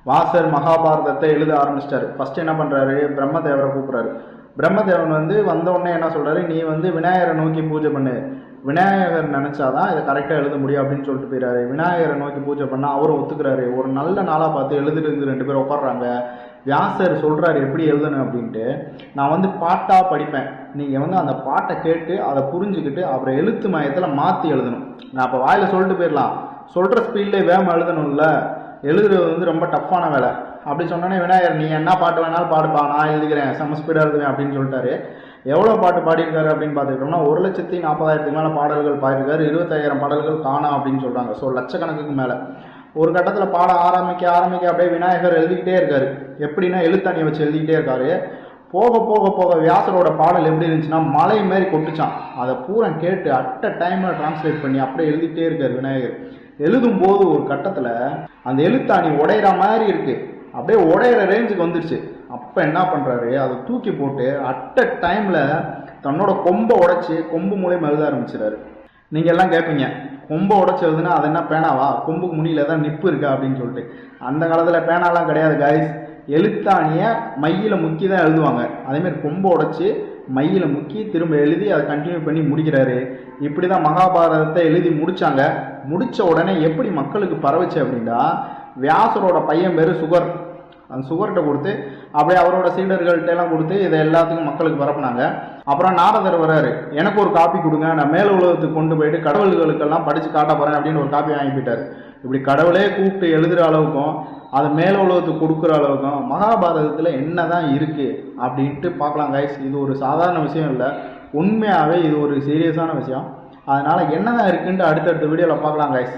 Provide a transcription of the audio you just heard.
வாசர் மகாபாரதத்தை எழுத ஆரம்பிச்சிட்டாரு. ஃபர்ஸ்ட் என்ன பண்ணுறாரு, பிரம்மதேவரை கூப்பிட்றாரு. பிரம்மதேவன் வந்த உடனே என்ன சொல்கிறாரு, நீ விநாயகரை நோக்கி பூஜை பண்ணு, விநாயகர் நினச்சாதான் இதை கரெக்டாக எழுத முடியும் அப்படின்னு சொல்லிட்டு போயிறாரு. விநாயகரை நோக்கி பூஜை பண்ணால் அவரும் ஒத்துக்கிறாரு. ஒரு நல்ல நாளாக பார்த்து எழுதுறது 2 பேர் உட்காடுறாங்க. வியாசர் சொல்கிறாரு எப்படி எழுதணும் அப்படின்ட்டு. நான் பாட்டாக படிப்பேன், நீங்கள் அந்த பாட்டை கேட்டு அதை புரிஞ்சுக்கிட்டு அப்புறம் எழுத்து மயத்தில் மாற்றி எழுதணும். நான் அப்போ வாயில் சொல்லிட்டு போயிடலாம், சொல்கிற ஸ்பீட்லேயே வேகம் எழுதணும்ல, எழுதுறது ரொம்ப டஃப்பான வேலை. அப்படி சொன்னோன்னே விநாயகர் நீ என்ன பாட்டு வேணாலும் பாடுப்பா, நான் எழுதுகிறேன், செம ஸ்பீடாக எழுதுவேன் அப்படின்னு சொல்லிட்டாரு. எவ்வளோ பாட்டு பாடியிருக்காரு அப்படின்னு பார்த்துக்கிட்டோம்னா 1,40,000க்கு மேலே பாடல்கள் பாடியிருக்காரு. 25,000 பாடல்கள் காணாம் அப்படின்னு சொல்கிறாங்க. ஸோ லட்சக்கணக்குக்கு மேலே. ஒரு கட்டத்தில் பாட ஆரம்பிக்க அப்படியே விநாயகர் எழுதிக்கிட்டே இருக்காரு. எப்படின்னா எழுத்தாணியை வச்சு எழுதிக்கிட்டே இருக்காரு. போக போக போக வியாசரோட பாடல் எப்படி இருந்துச்சுன்னா மலை மாரி கொட்டுச்சான். அதை பூரா கேட்டு அட்ட டைமில் டிரான்ஸ்லேட் பண்ணி அப்படியே எழுதிக்கிட்டே இருக்கார் விநாயகர். எழுதும்போது ஒரு கட்டத்தில் அந்த எழுத்தாணி உடையிற மாதிரி இருக்குது, அப்படியே உடையிற ரேஞ்சுக்கு வந்துடுச்சு. அப்போ என்ன பண்ணுறாரு, அதை தூக்கி போட்டு அட்ட டைமில் தன்னோட கொம்பை உடைச்சி கொம்பு மூலியமாக எழுத ஆரம்பிச்சிடாரு. நீங்கள் எல்லாம் கேட்பீங்க, கொம்பை உடைச்சி எழுதுனா அது என்ன பேனாவா, கொம்புக்கு முனியில் தான் நிப்பு இருக்கா அப்படின்னு சொல்லிட்டு. அந்த காலத்தில் பேனாலாம் கிடையாது காய்ஸ். எழுத்தாணியை மையில் முக்கி தான் எழுதுவாங்க. அதேமாதிரி கொம்பை உடைச்சி மையில் முக்கி திரும்ப எழுதி அதை கண்டினியூ பண்ணி முடிக்கிறாரு. இப்படி தான் மகாபாரதத்தை எழுதி முடித்தாங்க. முடித்த உடனே எப்படி மக்களுக்கு பரவுச்சு அப்படின்னா, வியாசரோட பையன் பேர் சுகர். அந்த சுகர்கிட்ட கொடுத்து அப்படியே அவரோட சீடர்கள்ட்ட எல்லாம் கொடுத்து இதை எல்லாத்துக்கும் மக்களுக்கு பரப்புனாங்க. அப்புறம் நாரதர் வர்றாரு, எனக்கு ஒரு காப்பி கொடுங்க, நான் மேல உலகத்துக்கு கொண்டு போயிட்டு கடவுள்களுக்கெல்லாம் படித்து காட்ட போகிறேன் அப்படின்னு ஒரு காப்பி வாங்கி போயிட்டார். இப்படி கடவுளே கூப்பிட்டு எழுதுகிற அளவுக்கும் அதை மேல உலகத்துக்கு கொடுக்குற அளவுக்கும் மகாபாரதத்தில் என்ன தான் இருக்குது அப்படின்ட்டு பார்க்கலாம் கைஸ். இது ஒரு சாதாரண விஷயம் இல்லை, உண்மையாகவே இது ஒரு சீரியஸான விஷயம். அதனால் என்ன தான் இருக்குன்ட்டு அடுத்தடுத்த வீடியோவில் பார்க்கலாம் கைஸ்.